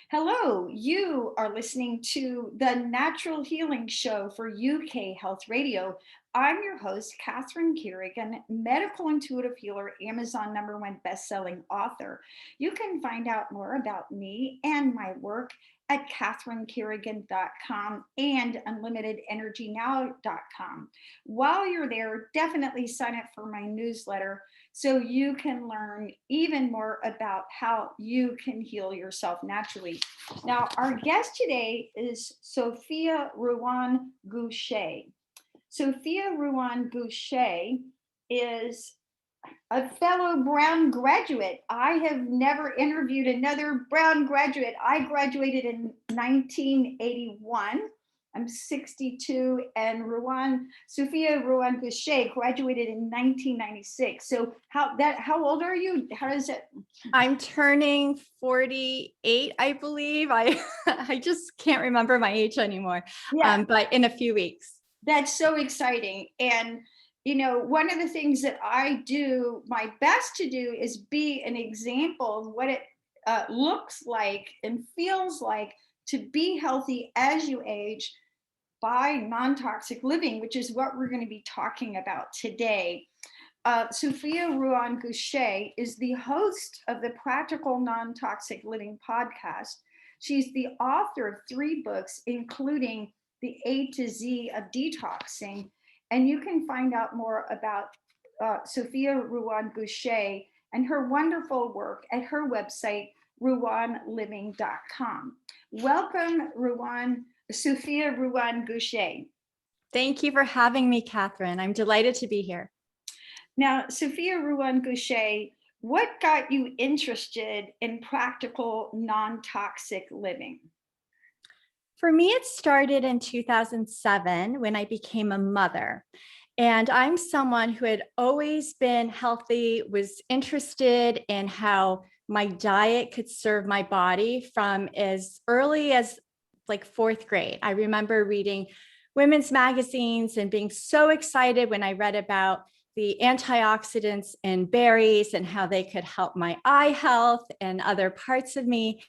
Hello, you are listening to the Natural Healing Show for UK Health Radio. I'm your host, Catherine Carrigan, medical intuitive healer, Amazon #1 best-selling author. You can find out more about me and my work at catherinecarrigan.com and unlimitedenergynow.com. While you're there, definitely sign up for my newsletter so you can learn even more about how you can heal yourself naturally. Now, our guest today is Sophia Ruan Gushee. Sophia Ruan Gushee is a fellow Brown graduate. I have never interviewed another Brown graduate. I graduated in 1981. I'm 62, and Sophia Ruan Gushee graduated in 1996. So how old are you? How does it? I'm turning 48, I believe. I just can't remember my age anymore. Yeah. But in a few weeks. That's so exciting. And one of the things that I do my best to do is be an example of what it looks like and feels like to be healthy as you age by non-toxic living, which is what we're going to be talking about today. Sophia Ruan Gushee is the host of the Practical Non-Toxic Living podcast. She's the author of 3 books, including The A to Z of Detoxing. And you can find out more about Sophia Ruan Gushee and her wonderful work at her website, ruanliving.com. Welcome, Sophia Ruan Gushee. Thank you for having me, Catherine. I'm delighted to be here. Now, Sophia Ruan Gushee, what got you interested in practical non-toxic living? For me, it started in 2007 when I became a mother. And I'm someone who had always been healthy, was interested in how my diet could serve my body from as early as like 4th grade. I remember reading women's magazines and being so excited when I read about the antioxidants in berries and how they could help my eye health and other parts of me.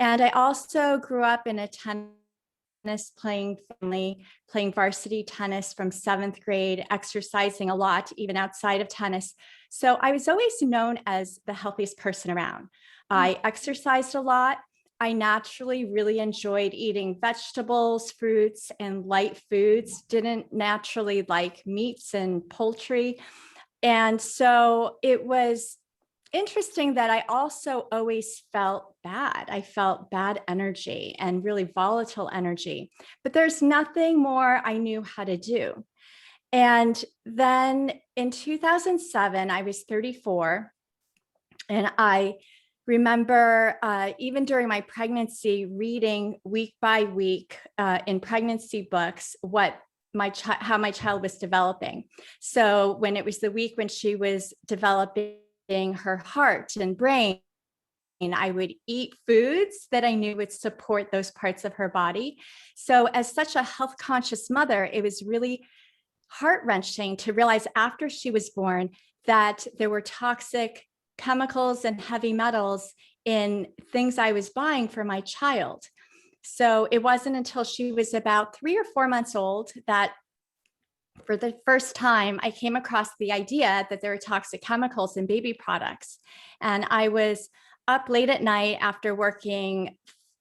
And I also grew up in a tennis playing family, playing varsity tennis from 7th grade, exercising a lot, even outside of tennis. So I was always known as the healthiest person around. I exercised a lot. I naturally really enjoyed eating vegetables, fruits, and light foods, didn't naturally like meats and poultry. And so it was interesting that I also always felt bad. I felt bad energy and really volatile energy, but there's nothing more I knew how to do. And then in 2007, I was 34, and I remember even during my pregnancy, reading week by week in pregnancy books how my child was developing. So when it was the week when she was developing her heart and brain, I would eat foods that I knew would support those parts of her body. So as such a health conscious mother, it was really heart-wrenching to realize after she was born that there were toxic chemicals and heavy metals in things I was buying for my child. So it wasn't until she was about 3 or 4 months old that for the first time, I came across the idea that there are toxic chemicals in baby products. And I was up late at night after working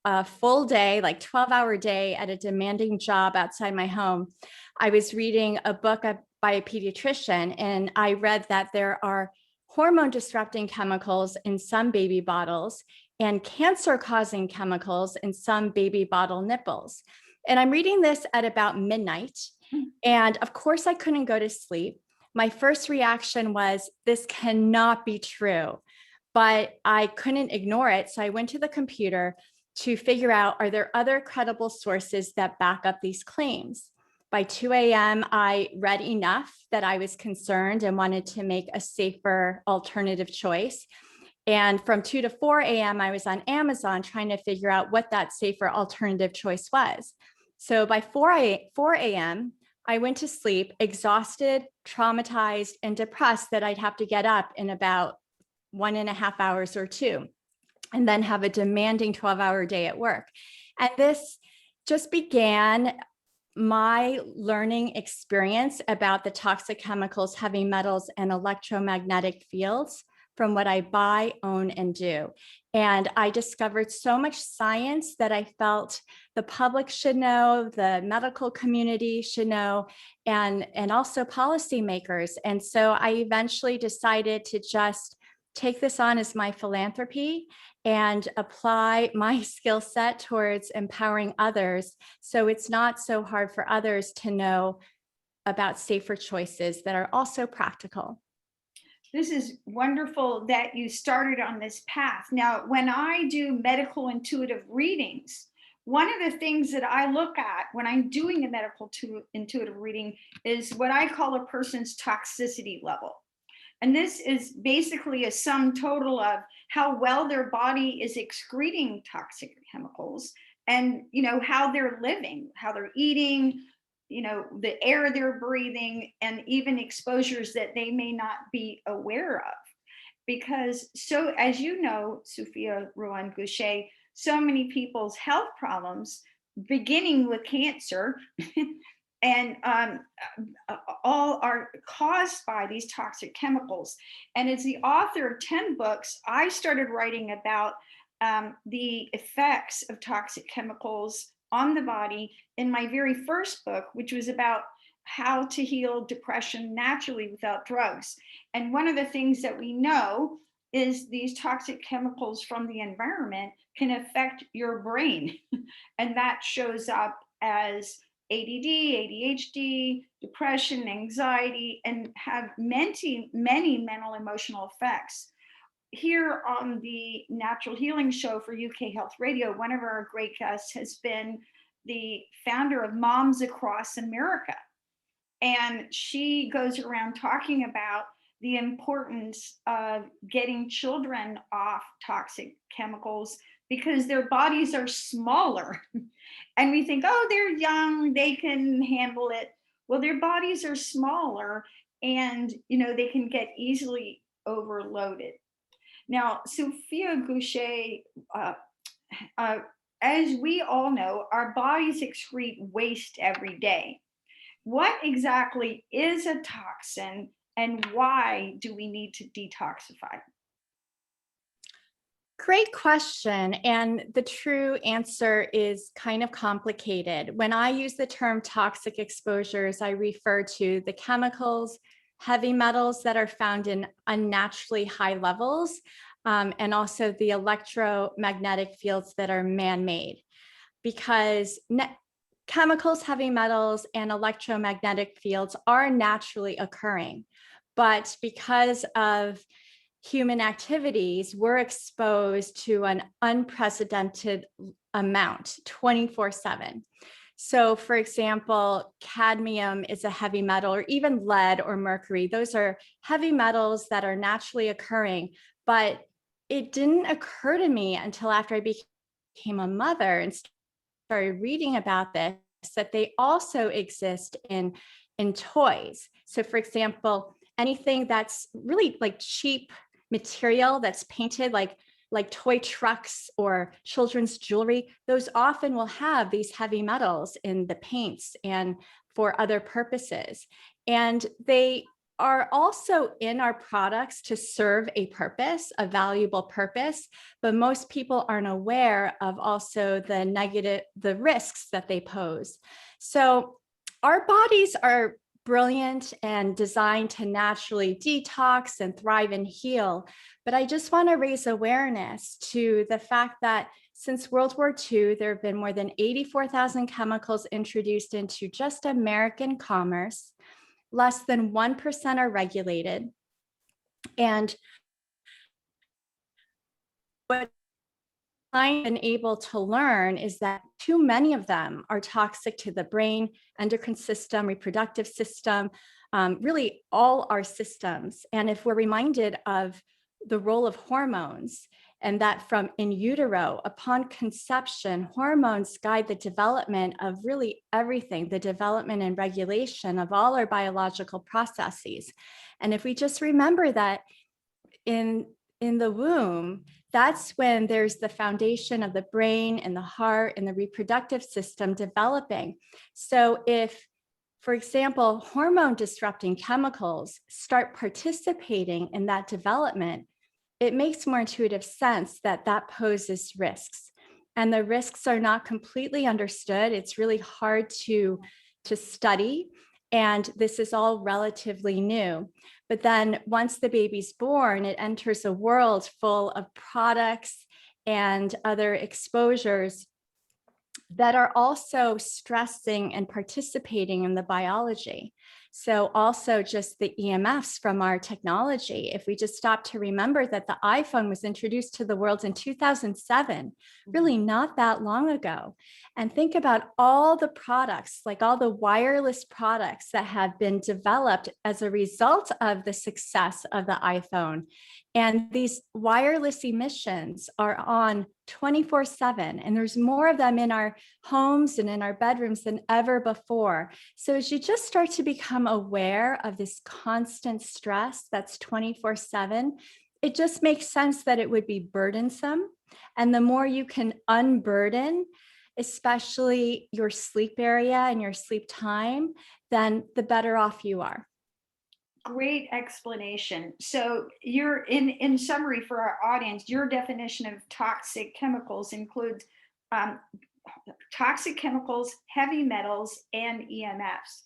a full day, like 12-hour day at a demanding job outside my home. I was reading a book by a pediatrician, and I read that there are hormone disrupting chemicals in some baby bottles and cancer causing chemicals in some baby bottle nipples. And I'm reading this at about midnight. And of course, I couldn't go to sleep. My first reaction was, this cannot be true, but I couldn't ignore it. So I went to the computer to figure out, are there other credible sources that back up these claims? By 2 a.m., I read enough that I was concerned and wanted to make a safer alternative choice. And from 2 to 4 a.m., I was on Amazon trying to figure out what that safer alternative choice was. So by 4 a.m., I went to sleep exhausted, traumatized, and depressed that I'd have to get up in about 1.5 hours or 2. and then have a demanding 12-hour day at work. And this just began my learning experience about the toxic chemicals, heavy metals, and electromagnetic fields from what I buy, own, and do. And I discovered so much science that I felt the public should know, the medical community should know, and also policymakers. And so I eventually decided to just take this on as my philanthropy and apply my skill set towards empowering others. So it's not so hard for others to know about safer choices that are also practical. This is wonderful that you started on this path. Now, when I do medical intuitive readings, one of the things that I look at when I'm doing a medical intuitive reading is what I call a person's toxicity level. And this is basically a sum total of how well their body is excreting toxic chemicals and, how they're living, how they're eating, the air they're breathing, and even exposures that they may not be aware of. Because as you know, Sophia Ruan Gushee, so many people's health problems, beginning with cancer, and all are caused by these toxic chemicals. And as the author of 10 books, I started writing about the effects of toxic chemicals on the body in my very first book, which was about how to heal depression naturally without drugs. And one of the things that we know is these toxic chemicals from the environment can affect your brain. And that shows up as ADD, ADHD, depression, anxiety, and have many mental emotional effects. Here on the Natural Healing Show for UK Health Radio, one of our great guests has been the founder of Moms Across America. And she goes around talking about the importance of getting children off toxic chemicals because their bodies are smaller. And we think, oh, they're young, they can handle it. Well, their bodies are smaller and, they can get easily overloaded. Now, Sophia Gushee, as we all know, our bodies excrete waste every day. What exactly is a toxin and why do we need to detoxify? Great question. And the true answer is kind of complicated. When I use the term toxic exposures, I refer to the chemicals, heavy metals that are found in unnaturally high levels, and also the electromagnetic fields that are man-made. Because chemicals, heavy metals, and electromagnetic fields are naturally occurring. But because of human activities, we're exposed to an unprecedented amount 24/7. So for example, cadmium is a heavy metal, or even lead or mercury. Those are heavy metals that are naturally occurring, but it didn't occur to me until after I became a mother and started reading about this, that they also exist in toys. So for example, anything that's really like cheap material that's painted like toy trucks or children's jewelry, those often will have these heavy metals in the paints and for other purposes. And they are also in our products to serve a purpose, a valuable purpose, but most people aren't aware of also the risks that they pose. So our bodies are brilliant and designed to naturally detox and thrive and heal. But I just want to raise awareness to the fact that since World War II, there have been more than 84,000 chemicals introduced into just American commerce. Less than 1% are regulated. And what I've been able to learn is that too many of them are toxic to the brain, endocrine system, reproductive system, really all our systems. And if we're reminded of the role of hormones, and that from in utero, upon conception, hormones guide the development of really everything, the development and regulation of all our biological processes. And if we just remember that in the womb, that's when there's the foundation of the brain and the heart and the reproductive system developing. So if, for example, hormone disrupting chemicals start participating in that development, it makes more intuitive sense that that poses risks. And the risks are not completely understood. It's really hard to study. And this is all relatively new. But then once the baby's born, it enters a world full of products and other exposures that are also stressing and participating in the biology. So also just the EMFs from our technology, if we just stop to remember that the iPhone was introduced to the world in 2007, really not that long ago. And think about all the products, like all the wireless products that have been developed as a result of the success of the iPhone. And these wireless emissions are on 24/7, and there's more of them in our homes and in our bedrooms than ever before. So as you just start to become aware of this constant stress that's 24/7, it just makes sense that it would be burdensome. And the more you can unburden, especially your sleep area and your sleep time, then the better off you are. Great explanation. So you're in summary for our audience, your definition of toxic chemicals includes um, toxic chemicals, heavy metals, and EMFs.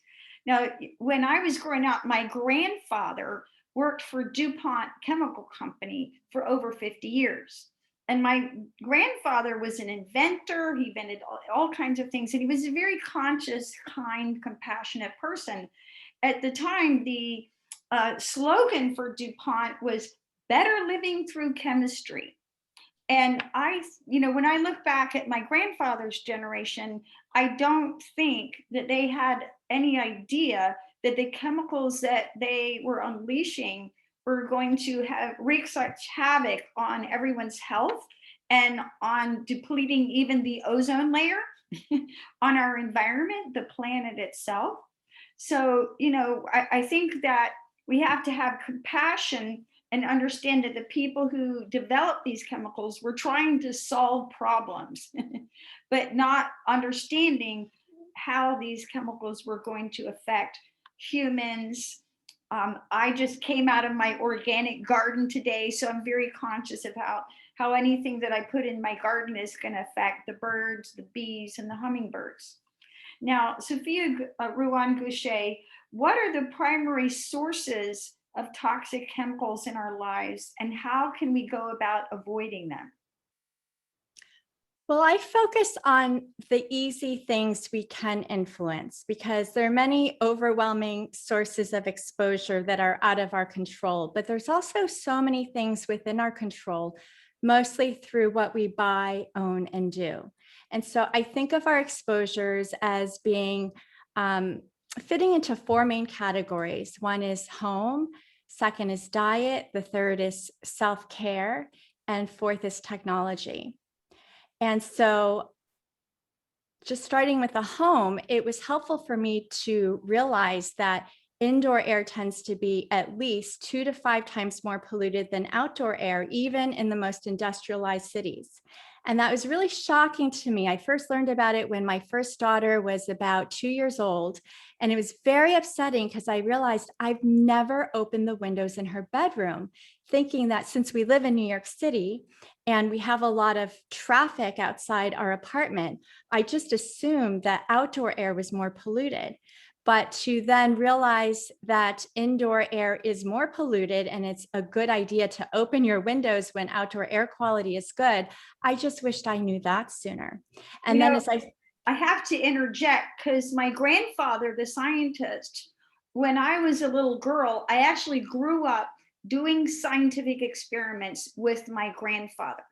Now, when I was growing up, my grandfather worked for DuPont Chemical Company for over 50 years. And my grandfather was an inventor. He invented all kinds of things. And he was a very conscious, kind, compassionate person. At the time, the slogan for DuPont was better living through chemistry. And when I look back at my grandfather's generation, I don't think that they had any idea that the chemicals that they were unleashing were going to wreak such havoc on everyone's health and on depleting even the ozone layer on our environment, the planet itself. So, I think that we have to have compassion and understand that the people who develop these chemicals were trying to solve problems, but not understanding how these chemicals were going to affect humans. I just came out of my organic garden today, so I'm very conscious of how anything that I put in my garden is going to affect the birds, the bees, and the hummingbirds. Now, Sophia Ruan Gushee, what are the primary sources of toxic chemicals in our lives, and how can we go about avoiding them? Well, I focus on the easy things we can influence because there are many overwhelming sources of exposure that are out of our control, but there's also so many things within our control, mostly through what we buy, own, and do. And so I think of our exposures as being fitting into four main categories. One is home, second is diet, the third is self-care, and fourth is technology. And so just starting with the home, it was helpful for me to realize that indoor air tends to be at least 2 to 5 times more polluted than outdoor air, even in the most industrialized cities. And that was really shocking to me. I first learned about it when my first daughter was about 2 years old. And it was very upsetting because I realized I've never opened the windows in her bedroom, thinking that since we live in New York City and we have a lot of traffic outside our apartment, I just assumed that outdoor air was more polluted. But to then realize that indoor air is more polluted and it's a good idea to open your windows when outdoor air quality is good, I just wished I knew that sooner. And then as I have to interject because my grandfather, the scientist, when I was a little girl, I actually grew up doing scientific experiments with my grandfather.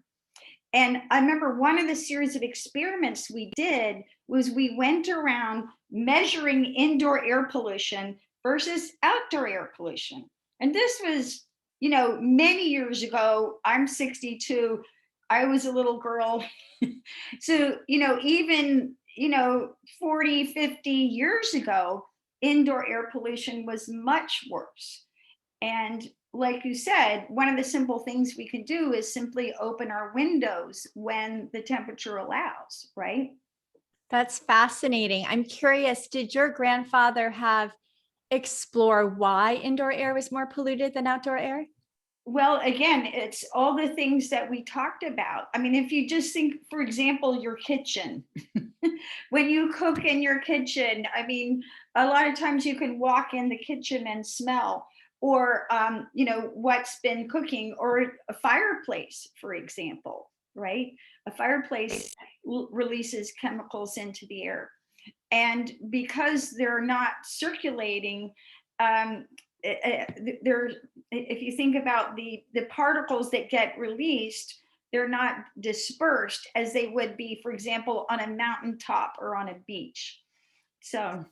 And I remember one of the series of experiments we did was we went around measuring indoor air pollution versus outdoor air pollution. And this was, many years ago. I'm 62. I was a little girl. So, even, 40, 50 years ago, indoor air pollution was much worse. And like you said, one of the simple things we can do is simply open our windows when the temperature allows, right? That's fascinating. I'm curious, did your grandfather have explore why indoor air was more polluted than outdoor air? Well, again, it's all the things that we talked about. I mean, if you just think, for example, your kitchen, when you cook in your kitchen, I mean, a lot of times you can walk in the kitchen and smell, or, what's been cooking, or a fireplace, for example, right? A fireplace releases chemicals into the air. And because they're not circulating, um, they're, if you think about the particles that get released, they're not dispersed as they would be, for example, on a mountaintop or on a beach. So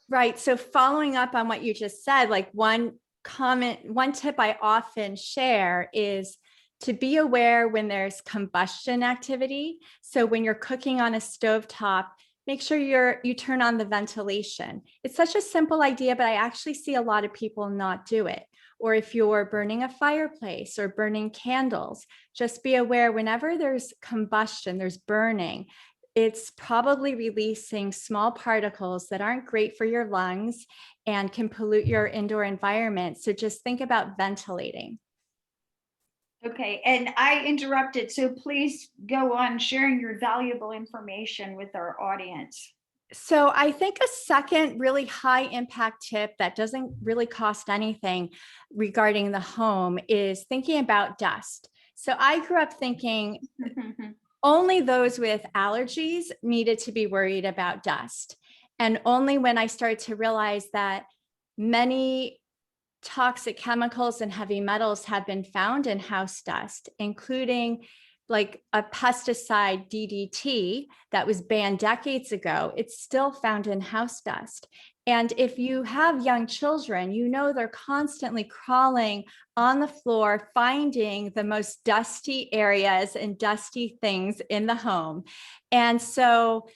Right. So following up on what you just said, like one tip I often share is to be aware when there's combustion activity. So when you're cooking on a stovetop, make sure you turn on the ventilation. It's such a simple idea, but I actually see a lot of people not do it. Or if you're burning a fireplace or burning candles, just be aware whenever there's combustion, there's burning, it's probably releasing small particles that aren't great for your lungs and can pollute your indoor environment. So just think about ventilating. okay, and I interrupted, so please go on sharing your valuable information with our audience. So I think a second really high impact tip that doesn't really cost anything regarding the home is thinking about dust. So I grew up thinking only those with allergies needed to be worried about dust. And only when I started to realize that many toxic chemicals and heavy metals have been found in house dust, including like a pesticide DDT that was banned decades ago. It's still found in house dust. And if you have young children, you know they're constantly crawling on the floor, finding the most dusty areas and dusty things in the home. And so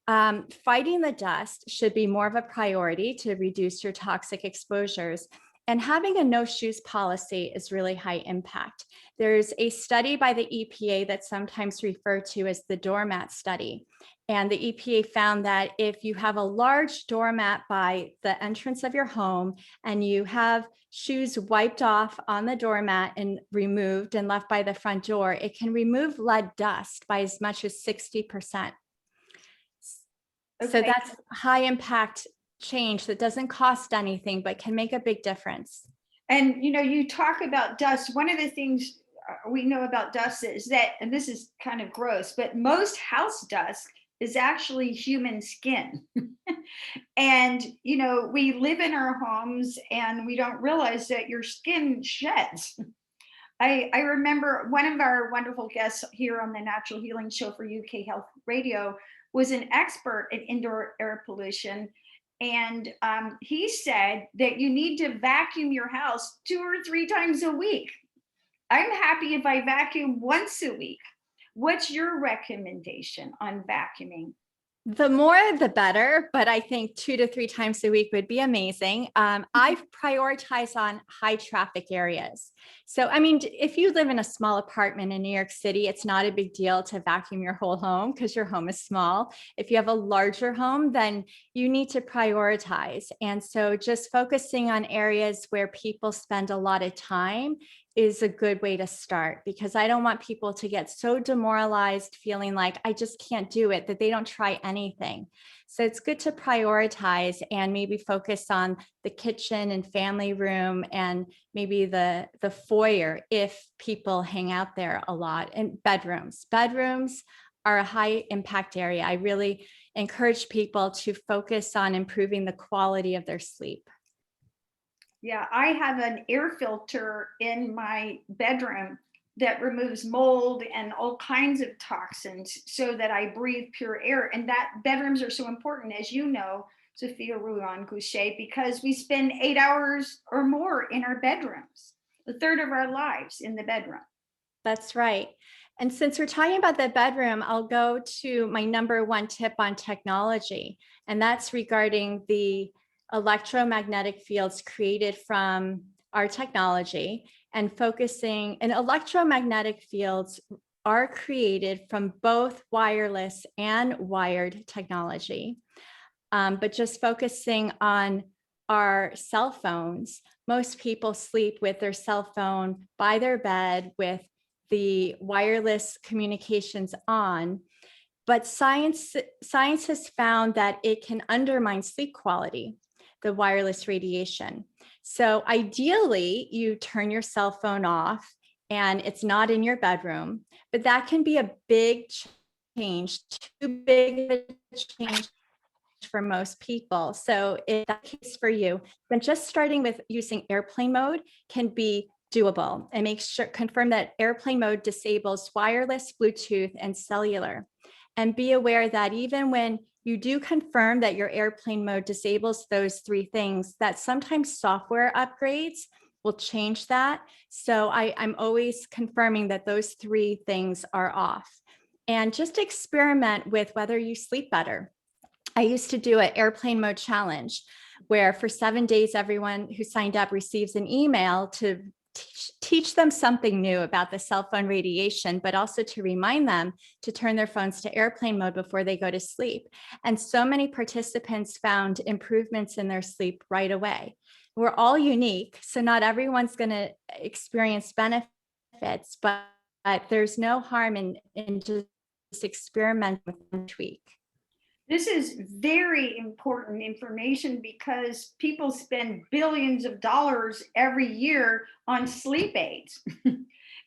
fighting the dust should be more of a priority to reduce your toxic exposures. And having a no shoes policy is really high impact. There's a study by the EPA that's sometimes referred to as the doormat study. And the EPA found that if you have a large doormat by the entrance of your home and you have shoes wiped off on the doormat and removed and left by the front door, it can remove lead dust by as much as 60%. Okay. So that's high impact change that doesn't cost anything, but can make a big difference. And you talk about dust. One of the things we know about dust is that, and this is kind of gross, but most house dust is actually human skin. And we live in our homes and we don't realize that your skin sheds. I remember one of our wonderful guests here on the Natural Healing Show for UK Health Radio was an expert in indoor air pollution. And he said that you need to vacuum your house 2 or 3 times a week. I'm happy if I vacuum once a week. What's your recommendation on vacuuming? The more, the better, but I think 2 to 3 times a week would be amazing. I prioritize on high traffic areas. So, I mean, if you live in a small apartment in New York City, it's not a big deal to vacuum your whole home because your home is small. If you have a larger home, then you need to prioritize. And so just focusing on areas where people spend a lot of time is a good way to start, because I don't want people to get so demoralized feeling like I just can't do it, that they don't try anything. So it's good to prioritize and maybe focus on the kitchen and family room and maybe the foyer if people hang out there a lot, and bedrooms. Bedrooms are a high impact area. I really encourage people to focus on improving the quality of their sleep. Yeah, I have an air filter in my bedroom that removes mold and all kinds of toxins so that I breathe pure air. And that bedrooms are so important, as you know, Sophia Ruan Gushee, because we spend 8 hours or more in our bedrooms, a third of our lives in the bedroom. That's right. And since we're talking about the bedroom, I'll go to my number one tip on technology, and that's regarding the electromagnetic fields created from our technology and focusing, and electromagnetic fields are created from both wireless and wired technology. But just focusing on our cell phones, most people sleep with their cell phone by their bed with the wireless communications on. But science has found that it can undermine sleep quality, the wireless radiation. So ideally, you turn your cell phone off and it's not in your bedroom, but that can be a big change, too big of a change for most people. So if that's the case for you, then just starting with using airplane mode can be doable, and confirm that airplane mode disables wireless, Bluetooth, and cellular. And be aware that even when you do confirm that your airplane mode disables those three things, that sometimes software upgrades will change that. So I'm always confirming that those three things are off. And just experiment with whether you sleep better. I used to do an airplane mode challenge where for 7 days, everyone who signed up receives an email to teach them something new about the cell phone radiation, but also to remind them to turn their phones to airplane mode before they go to sleep. And so many participants found improvements in their sleep right away. We're all unique, so not everyone's going to experience benefits, but there's no harm in just experimenting with one tweak. This is very important information because people spend billions of dollars every year on sleep aids.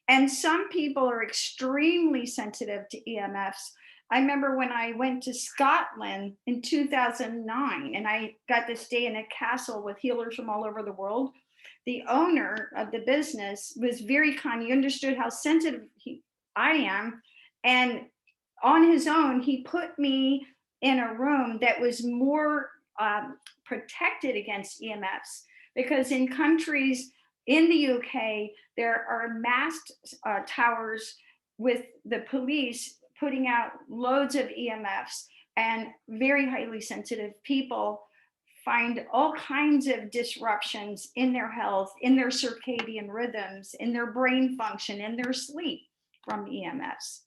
And some people are extremely sensitive to EMFs. I remember when I went to Scotland in 2009 and I got to stay in a castle with healers from all over the world. The owner of the business was very kind. He understood how sensitive I am. And on his own, he put me in a room that was more protected against EMFs, because in countries in the UK, there are masked towers with the police putting out loads of EMFs, and very highly sensitive people find all kinds of disruptions in their health, in their circadian rhythms, in their brain function, in their sleep from EMFs.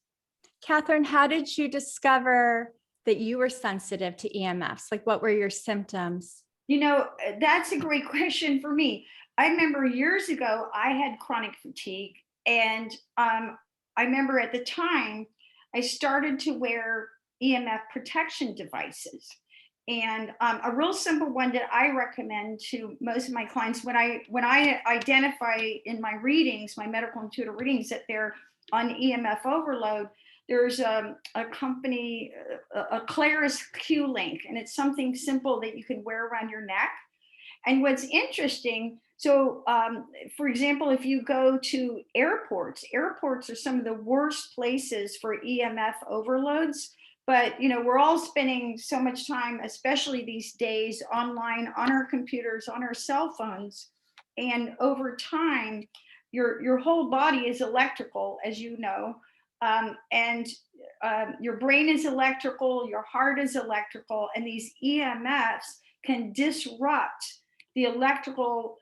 Catherine, how did you discover that you were sensitive to EMFs? Like, what were your symptoms? You know, that's a great question for me. I remember years ago, I had chronic fatigue. And I remember at the time, I started to wear EMF protection devices. And a real simple one that I recommend to most of my clients when I identify in my readings, my medical intuitive readings, that they're on EMF overload, there's a company, a Claris Q-Link, and it's something simple that you can wear around your neck. And what's interesting, so for example, if you go to airports are some of the worst places for EMF overloads. But you know, we're all spending so much time, especially these days, online, on our computers, on our cell phones, and over time, your whole body is electrical, as you know. And your brain is electrical, your heart is electrical, and these EMFs can disrupt the electrical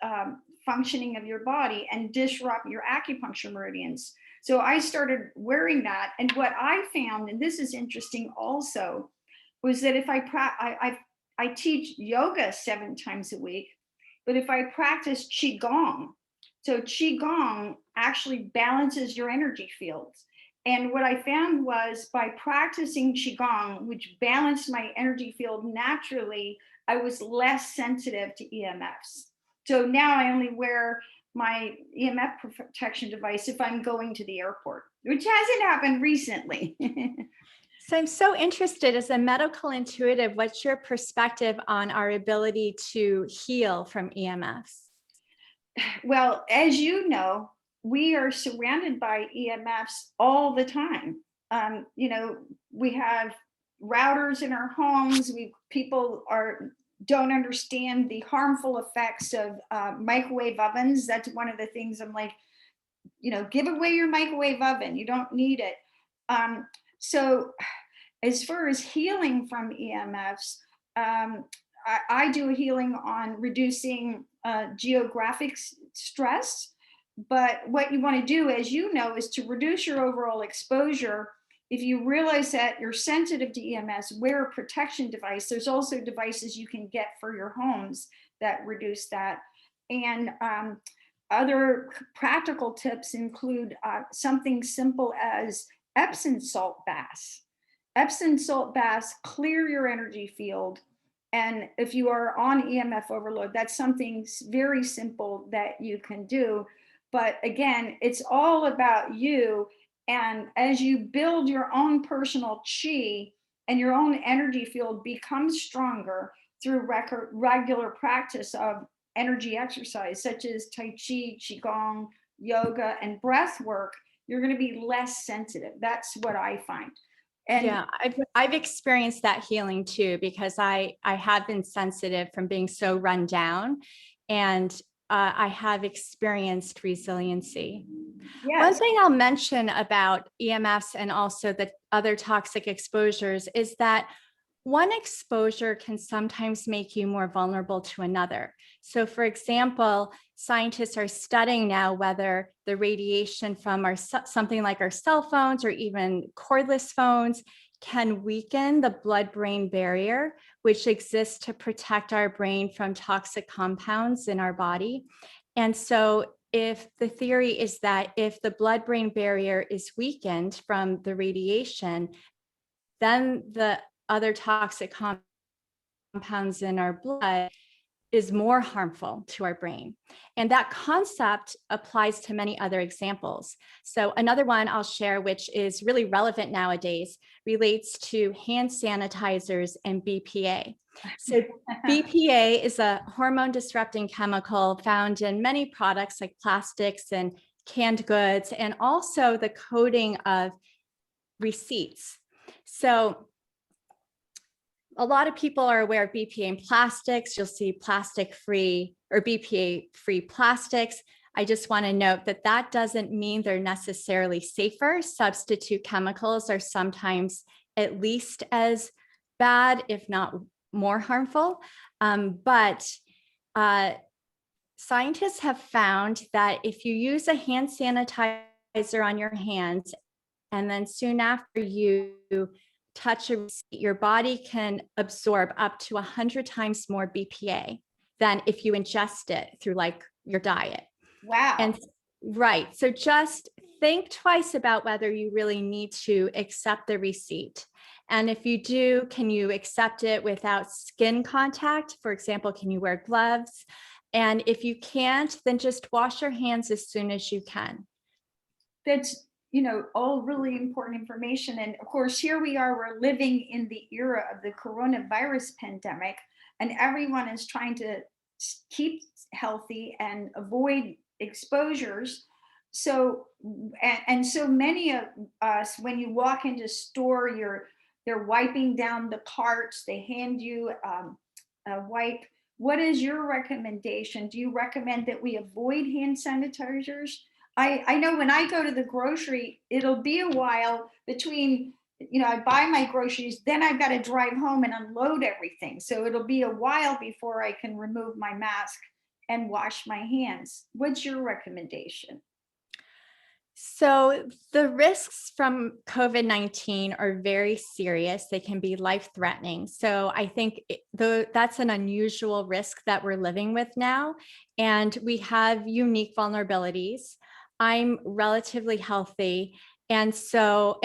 functioning of your body and disrupt your acupuncture meridians. So I started wearing that, and what I found, and this is interesting also, was that if I teach yoga 7 times a week, but if I practice qigong, so qigong actually balances your energy fields. And what I found was by practicing qigong, which balanced my energy field naturally, I was less sensitive to EMFs. So now I only wear my EMF protection device if I'm going to the airport, which hasn't happened recently. So I'm so interested, as a medical intuitive, what's your perspective on our ability to heal from EMFs? Well, as you know, we are surrounded by EMFs all the time. You know, we have routers in our homes. People don't understand the harmful effects of microwave ovens. That's one of the things I'm like, you know, give away your microwave oven. You don't need it. So as far as healing from EMFs, I do a healing on reducing geographic stress. But what you want to do, as you know, is to reduce your overall exposure. If you realize that you're sensitive to EMS, wear a protection device. There's also devices you can get for your homes that reduce that. And other practical tips include something simple as Epsom salt baths. Epsom salt baths clear your energy field. And if you are on EMF overload, that's something very simple that you can do. But again, it's all about you. And as you build your own personal chi and your own energy field becomes stronger through regular practice of energy exercise, such as Tai Chi, Qigong, yoga, and breath work, you're going to be less sensitive. That's what I find. And yeah, I've experienced that healing too, because I have been sensitive from being so run down, and I have experienced resiliency. yes. One thing I'll mention about EMFs and also the other toxic exposures is that one exposure can sometimes make you more vulnerable to another. So for example, scientists are studying now whether the radiation from something like our cell phones or even cordless phones can weaken the blood-brain barrier, which exists to protect our brain from toxic compounds in our body. And so if the theory is that if the blood-brain barrier is weakened from the radiation, then the other toxic compounds in our blood is more harmful to our brain. And that concept applies to many other examples. So another one I'll share, which is really relevant nowadays, relates to hand sanitizers and BPA. So BPA is a hormone disrupting chemical found in many products like plastics and canned goods, and also the coating of receipts. So a lot of people are aware of BPA in plastics. You'll see plastic-free or BPA-free plastics. I just want to note that that doesn't mean they're necessarily safer. Substitute chemicals are sometimes at least as bad, if not more harmful. But scientists have found that if you use a hand sanitizer on your hands, and then soon after you touch a receipt, your body can absorb up to 100 times more BPA than if you ingest it through like your diet. Wow. And right. So just think twice about whether you really need to accept the receipt. And if you do, can you accept it without skin contact? For example, can you wear gloves? And if you can't, then just wash your hands as soon as you can. That's, all really important information. And of course, here we are, we're living in the era of the coronavirus pandemic, and everyone is trying to keep healthy and avoid exposures. So, and so many of us, when you walk into a store, they're wiping down the carts, they hand you a wipe. What is your recommendation? Do you recommend that we avoid hand sanitizers? I know when I go to the grocery, it'll be a while between, I buy my groceries, then I've got to drive home and unload everything. So it'll be a while before I can remove my mask and wash my hands. What's your recommendation? So the risks from COVID-19 are very serious. They can be life-threatening. So I think that's an unusual risk that we're living with now. And we have unique vulnerabilities. I'm relatively healthy. And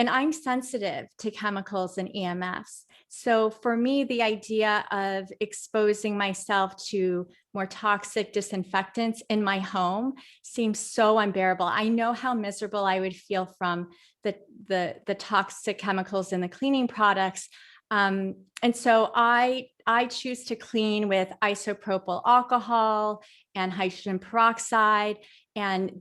I'm sensitive to chemicals and EMFs. So for me, the idea of exposing myself to more toxic disinfectants in my home seems so unbearable. I know how miserable I would feel from the toxic chemicals in the cleaning products. And so I choose to clean with isopropyl alcohol and hydrogen peroxide, and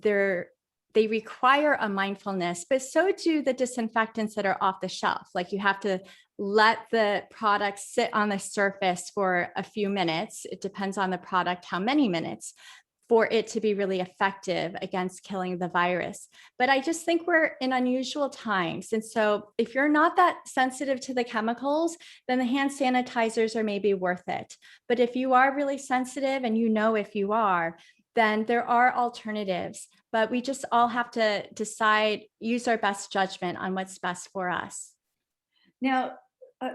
they require a mindfulness, but so do the disinfectants that are off the shelf. Like you have to let the product sit on the surface for a few minutes. It depends on the product, how many minutes, for it to be really effective against killing the virus. But I just think we're in unusual times. And so if you're not that sensitive to the chemicals, then the hand sanitizers are maybe worth it. But if you are really sensitive, and you know if you are, then there are alternatives. But we just all have to decide, use our best judgment on what's best for us. Now,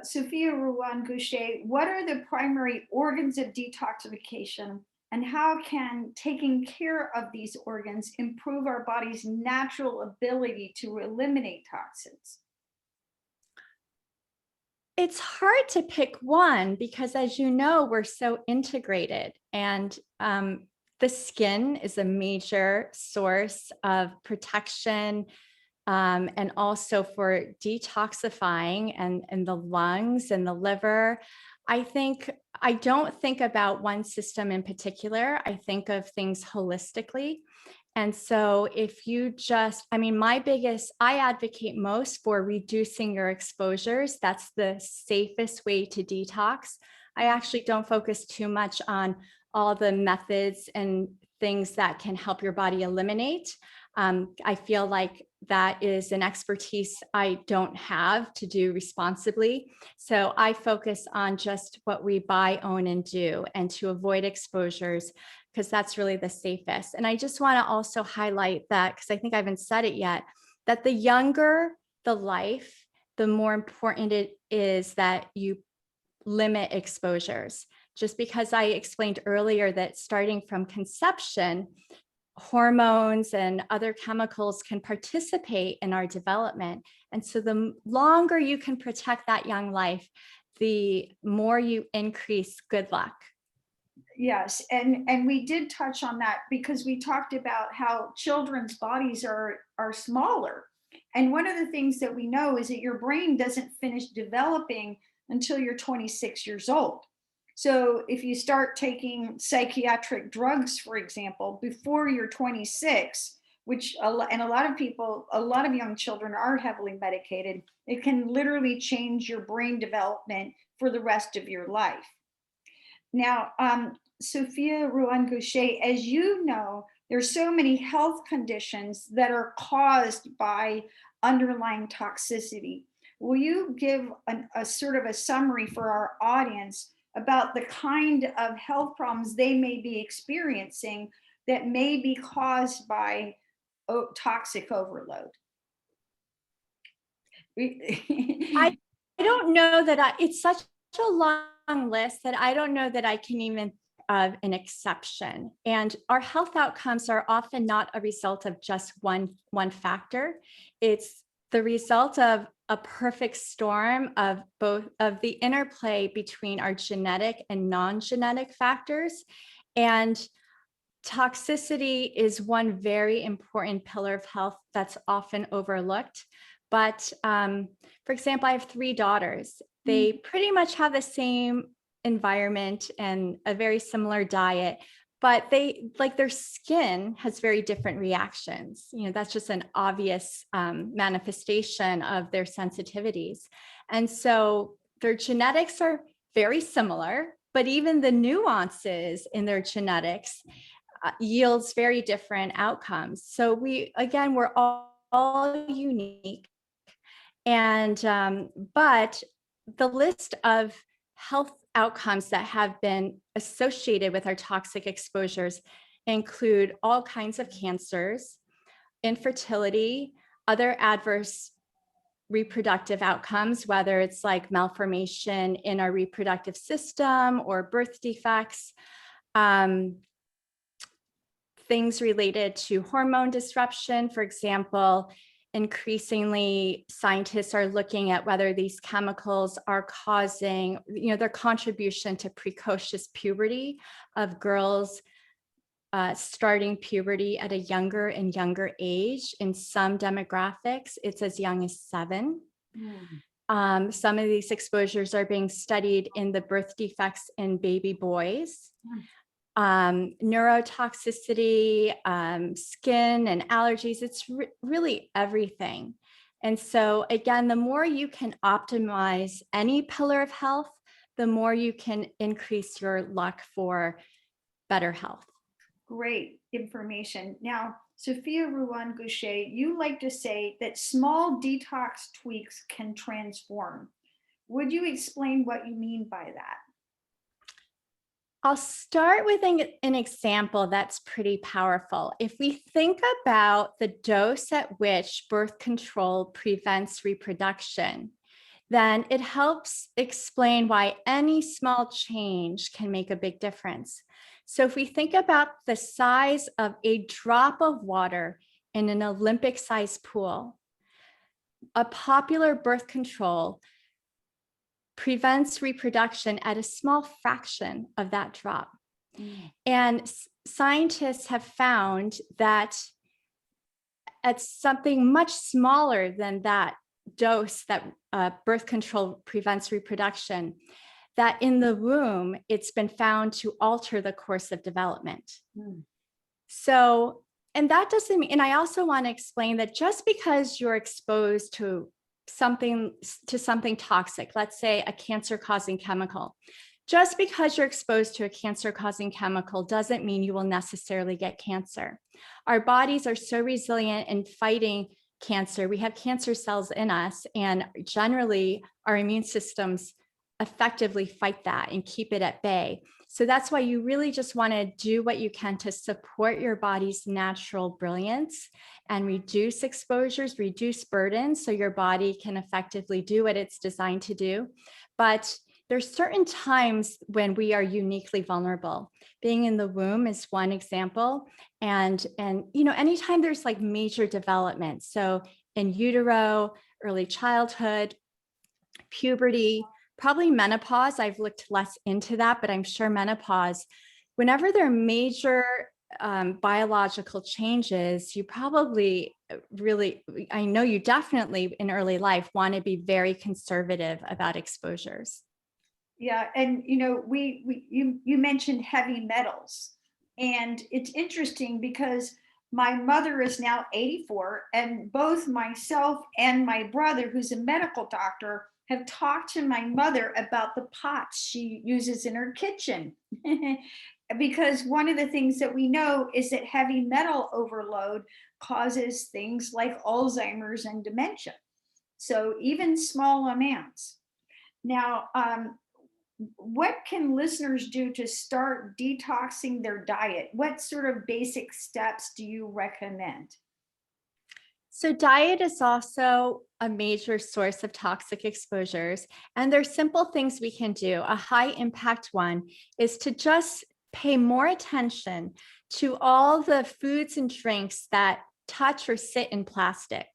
Sophia Ruan Gushee, what are the primary organs of detoxification, and how can taking care of these organs improve our body's natural ability to eliminate toxins? It's hard to pick one because, as you know, we're so integrated, and the skin is a major source of protection, and also for detoxifying, and the lungs and the liver. I don't think about one system in particular. I think of things holistically. And so if you just, I mean, I advocate most for reducing your exposures. That's the safest way to detox. I actually don't focus too much on all the methods and things that can help your body eliminate. I feel like that is an expertise I don't have to do responsibly. So I focus on just what we buy, own, and do, and to avoid exposures, because that's really the safest. And I just want to also highlight that, because I think I haven't said it yet, that the younger the life, the more important it is that you limit exposures. Just because I explained earlier that starting from conception, hormones and other chemicals can participate in our development. And so the longer you can protect that young life, the more you increase good luck. Yes, and we did touch on that because we talked about how children's bodies are smaller. And one of the things that we know is that your brain doesn't finish developing until you're 26 years old. So if you start taking psychiatric drugs, for example, before you're 26, and a lot of people, a lot of young children are heavily medicated, it can literally change your brain development for the rest of your life. Now, Sophia Ruan Gushee, as you know, there's so many health conditions that are caused by underlying toxicity. Will you give a sort of a summary for our audience about the kind of health problems they may be experiencing that may be caused by toxic overload? I don't know that it's such a long list that I don't know that I can even of an exception. And our health outcomes are often not a result of just one factor. It's the result of a perfect storm of both of the interplay between our genetic and non-genetic factors. And toxicity is one very important pillar of health that's often overlooked. But for example, I have 3 daughters. They pretty much have the same environment and a very similar diet, but their skin has very different reactions. You know, that's just an obvious manifestation of their sensitivities. And so their genetics are very similar, but even the nuances in their genetics yields very different outcomes. So we're all unique. And, but the list of health outcomes that have been associated with our toxic exposures include all kinds of cancers, infertility, other adverse reproductive outcomes, whether it's like malformation in our reproductive system or birth defects, things related to hormone disruption. For example, increasingly scientists are looking at whether these chemicals are causing, their contribution to precocious puberty of girls starting puberty at a younger and younger age. In some demographics, it's as young as 7. Some of these exposures are being studied in the birth defects in baby boys. Neurotoxicity, skin and allergies, it's really everything. And so again, the more you can optimize any pillar of health, the more you can increase your luck for better health. Great information. Now, Sophia Ruan Gushee, you like to say that small detox tweaks can transform. Would you explain what you mean by that? I'll start with an example that's pretty powerful. If we think about the dose at which birth control prevents reproduction, then it helps explain why any small change can make a big difference. So if we think about the size of a drop of water in an Olympic-sized pool, a popular birth control prevents reproduction at a small fraction of that drop. And scientists have found that at something much smaller than that dose that birth control prevents reproduction, that in the womb, it's been found to alter the course of development. So, and that doesn't mean, and I also want to explain that just because you're exposed to something toxic, let's say a cancer-causing chemical, just because you're exposed to a cancer-causing chemical doesn't mean you will necessarily get cancer. Our bodies are so resilient in fighting cancer. We have cancer cells in us, and generally our immune systems effectively fight that and keep it at bay. So that's why you really just want to do what you can to support your body's natural brilliance and reduce exposures, reduce burdens, so your body can effectively do what it's designed to do. But there's certain times when we are uniquely vulnerable. Being in the womb is one example. And you know, anytime there's like major development, so in utero, early childhood, puberty, probably menopause. I've looked less into that, but I'm sure menopause, whenever there are major biological changes, you probably really, I know you definitely in early life want to be very conservative about exposures. Yeah, and you know, you mentioned heavy metals, and it's interesting because my mother is now 84, and both myself and my brother, who's a medical doctor, have talked to my mother about the pots she uses in her kitchen. Because one of the things that we know is that heavy metal overload causes things like Alzheimer's and dementia. So even small amounts. Now, what can listeners do to start detoxing their diet? What sort of basic steps do you recommend? So diet is also a major source of toxic exposures, and there's simple things we can do. A high impact one is to just pay more attention to all the foods and drinks that touch or sit in plastic,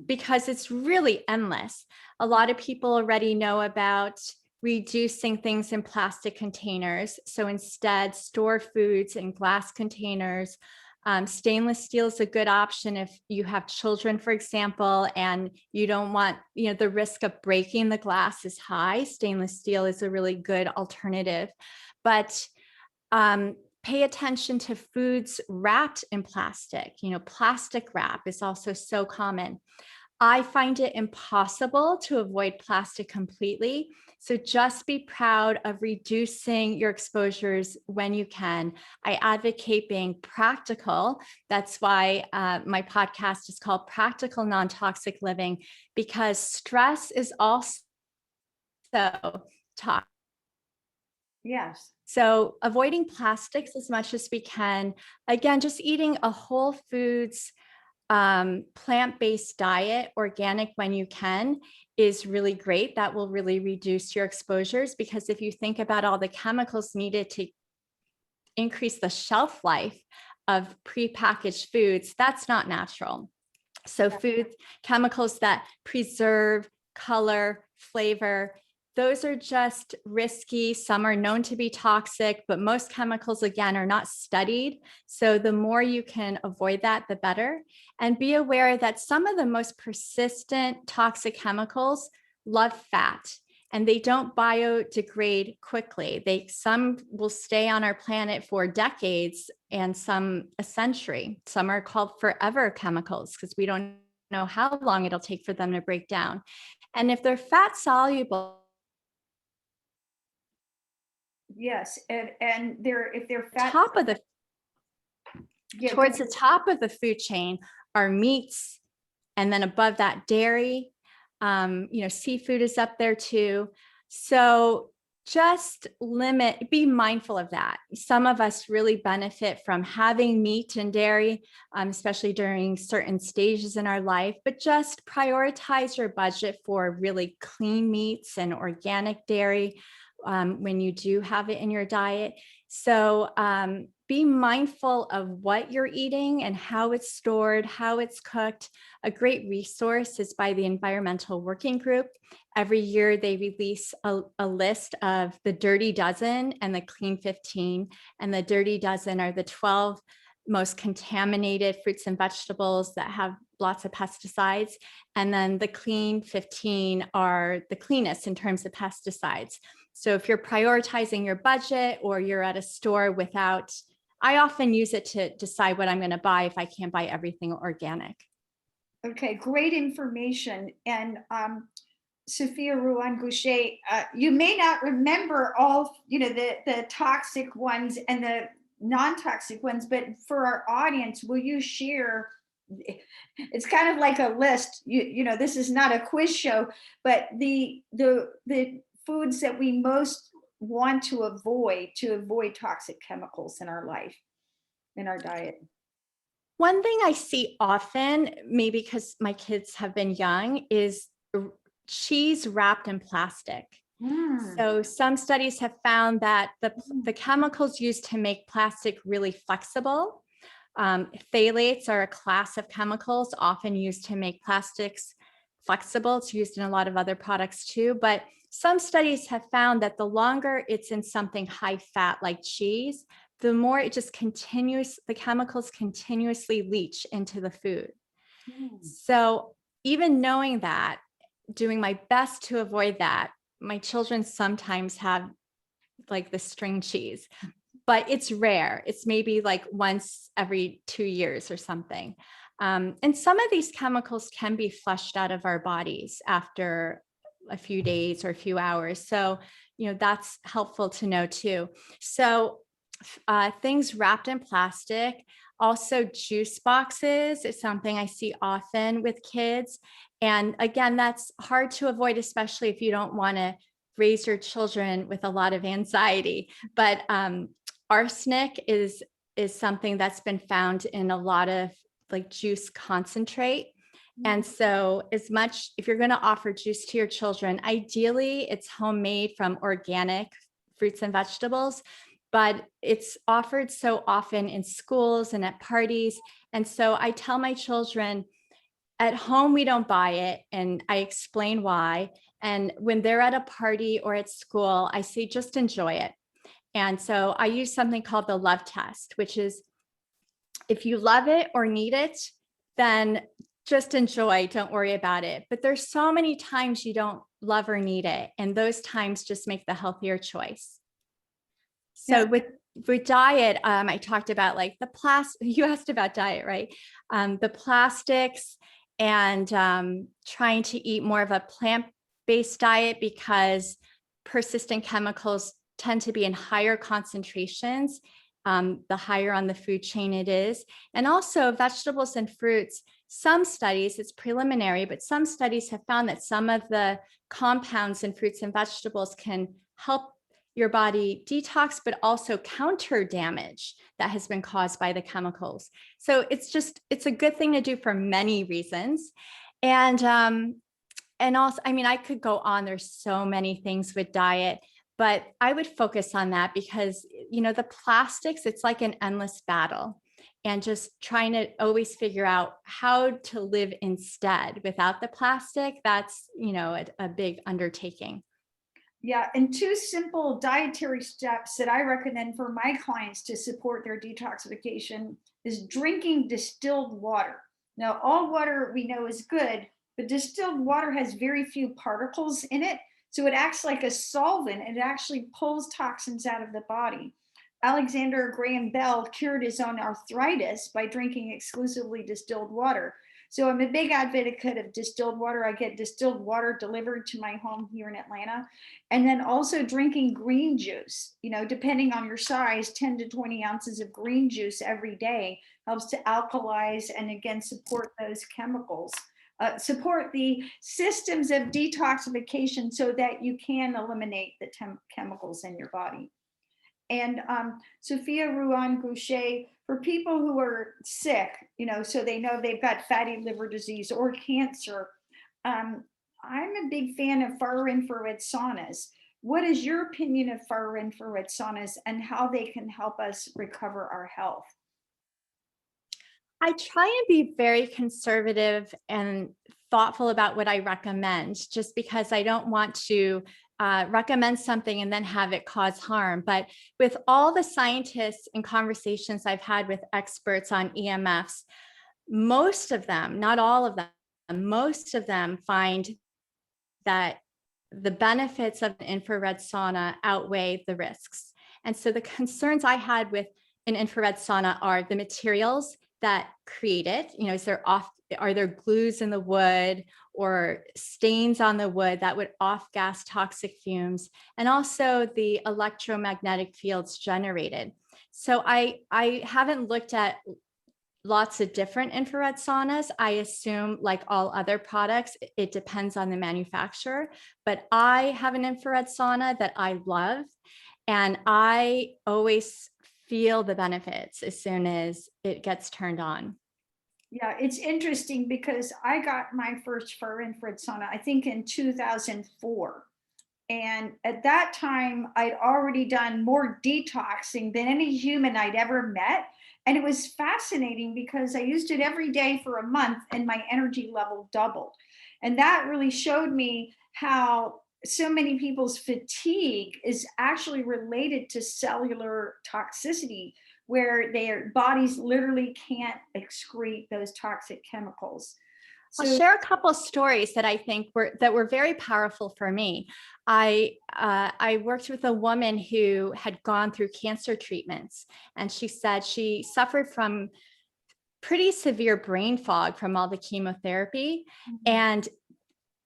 because it's really endless. A lot of people already know about reducing things in plastic containers. So instead, store foods in glass containers. Stainless steel is a good option if you have children, for example, and you don't want, you know, the risk of breaking the glass is high. Stainless steel is a really good alternative. But pay attention to foods wrapped in plastic. You know, plastic wrap is also so common. I find it impossible to avoid plastic completely. So just be proud of reducing your exposures when you can. I advocate being practical. That's why my podcast is called Practical Non-Toxic Living, because stress is also toxic. Yes. So avoiding plastics as much as we can. Again, just eating a whole foods, plant-based diet, organic when you can, is really great. That will really reduce your exposures, because if you think about all the chemicals needed to increase the shelf life of prepackaged foods, that's not natural. So food chemicals that preserve, color, flavor, those are just risky. Some are known to be toxic, but most chemicals, again, are not studied. So the more you can avoid that, the better. And be aware that some of the most persistent toxic chemicals love fat, and they don't biodegrade quickly. Some will stay on our planet for decades, and some a century. Some are called forever chemicals because we don't know how long it'll take for them to break down. And if they're fat soluble, Yes, and they're if they're fat. top of the Yeah, Towards the top of the food chain are meats, and then above that, dairy. Seafood is up there too. So just be mindful of that. Some of us really benefit from having meat and dairy, especially during certain stages in our life, but just prioritize your budget for really clean meats and organic dairy when you do have it in your diet. So be mindful of what you're eating and how it's stored, how it's cooked. A great resource is by the Environmental Working Group. Every year they release a list of the Dirty Dozen and the Clean 15. And the Dirty Dozen are the 12 most contaminated fruits and vegetables that have lots of pesticides. And then the Clean 15 are the cleanest in terms of pesticides. So if you're prioritizing your budget or you're at a store without, I often use it to decide what I'm going to buy if I can't buy everything organic. Okay, great information. And Sophia Ruan Gushee, you may not remember all, the toxic ones and the non-toxic ones, but for our audience, will you share? It's kind of like a list. This is not a quiz show, but the foods that we most want to avoid toxic chemicals in our life, in our diet. One thing I see often, maybe because my kids have been young, is cheese wrapped in plastic. So some studies have found that the chemicals used to make plastic really flexible. Phthalates are a class of chemicals often used to make plastics flexible. It's used in a lot of other products too, but some studies have found that the longer it's in something high fat like cheese, the more it just the chemicals continuously leach into the food. So even knowing that, doing my best to avoid that, my children sometimes have like the string cheese, but it's rare. It's maybe like once every 2 years or something. And some of these chemicals can be flushed out of our bodies after a few days or a few hours. So, that's helpful to know too. So things wrapped in plastic, also juice boxes is something I see often with kids. And again, that's hard to avoid, especially if you don't want to raise your children with a lot of anxiety. But arsenic is something that's been found in a lot of like juice concentrate. And so if you're going to offer juice to your children, ideally it's homemade from organic fruits and vegetables, but it's offered so often in schools and at parties. And so I tell my children, at home, we don't buy it, and I explain why. And when they're at a party or at school, I say, just enjoy it. And so I use something called the love test, which is if you love it or need it, then just enjoy, don't worry about it. But there's so many times you don't love or need it. And those times just make the healthier choice. So with diet, I talked about like the plastic, you asked about diet, right? The plastics and trying to eat more of a plant-based diet because persistent chemicals tend to be in higher concentrations, the higher on the food chain it is. And also vegetables and fruits, some studies, it's preliminary, but some studies have found that some of the compounds in fruits and vegetables can help your body detox, but also counter damage that has been caused by the chemicals. So it's a good thing to do for many reasons. And also, I could go on, there's so many things with diet, but I would focus on that because, the plastics, it's like an endless battle, and just trying to always figure out how to live instead without the plastic. That's, a big undertaking. Yeah, and 2 simple dietary steps that I recommend for my clients to support their detoxification is drinking distilled water. Now, all water we know is good, but distilled water has very few particles in it. So it acts like a solvent. It actually pulls toxins out of the body. Alexander Graham Bell cured his own arthritis by drinking exclusively distilled water. So I'm a big advocate of distilled water. I get distilled water delivered to my home here in Atlanta. And then also drinking green juice, depending on your size, 10 to 20 ounces of green juice every day helps to alkalize and again support those chemicals. Support the systems of detoxification so that you can eliminate the chemicals in your body. And Sophia Ruan Gushee, for people who are sick, so they know they've got fatty liver disease or cancer, I'm a big fan of far infrared saunas. What is your opinion of far infrared saunas and how they can help us recover our health? I try and be very conservative and thoughtful about what I recommend, just because I don't want to recommend something and then have it cause harm. But with all the scientists and conversations I've had with experts on EMFs, most of them, not all of them, most of them find that the benefits of an infrared sauna outweigh the risks. And so the concerns I had with an infrared sauna are the materials that create it. Are there glues in the wood or stains on the wood that would off-gas toxic fumes, and also the electromagnetic fields generated. So I haven't looked at lots of different infrared saunas. I assume, like all other products, it depends on the manufacturer, but I have an infrared sauna that I love, and I always feel the benefits as soon as it gets turned on. Yeah, it's interesting because I got my first far infrared sauna, I think in 2004. And at that time, I'd already done more detoxing than any human I'd ever met. And it was fascinating because I used it every day for a month and my energy level doubled. And that really showed me how so many people's fatigue is actually related to cellular toxicity, where their bodies literally can't excrete those toxic chemicals. I'll So share a couple of stories that I think were very powerful for me. I worked with a woman who had gone through cancer treatments, and she said she suffered from pretty severe brain fog from all the chemotherapy, and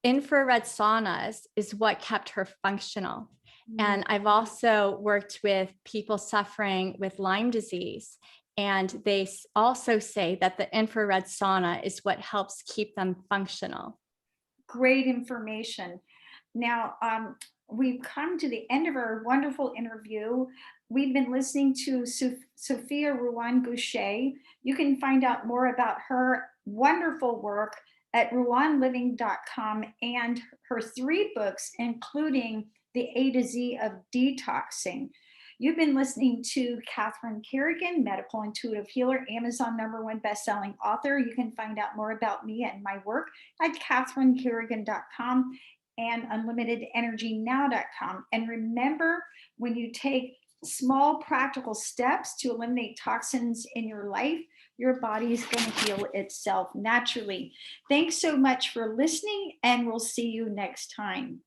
infrared saunas is what kept her functional. And I've also worked with people suffering with Lyme disease, and they also say that the infrared sauna is what helps keep them functional. great information. Now, we've come to the end of our wonderful interview. We've been listening to Sophia Ruan Gushee. You can find out more about her wonderful work at ruanliving.com and her 3 books, including The A to Z of Detoxing. You've been listening to Catherine Carrigan, medical intuitive healer, Amazon #1 bestselling author. You can find out more about me and my work at catherinecarrigan.com and unlimitedenergynow.com. And remember, when you take small practical steps to eliminate toxins in your life, your body is going to heal itself naturally. Thanks so much for listening, and we'll see you next time.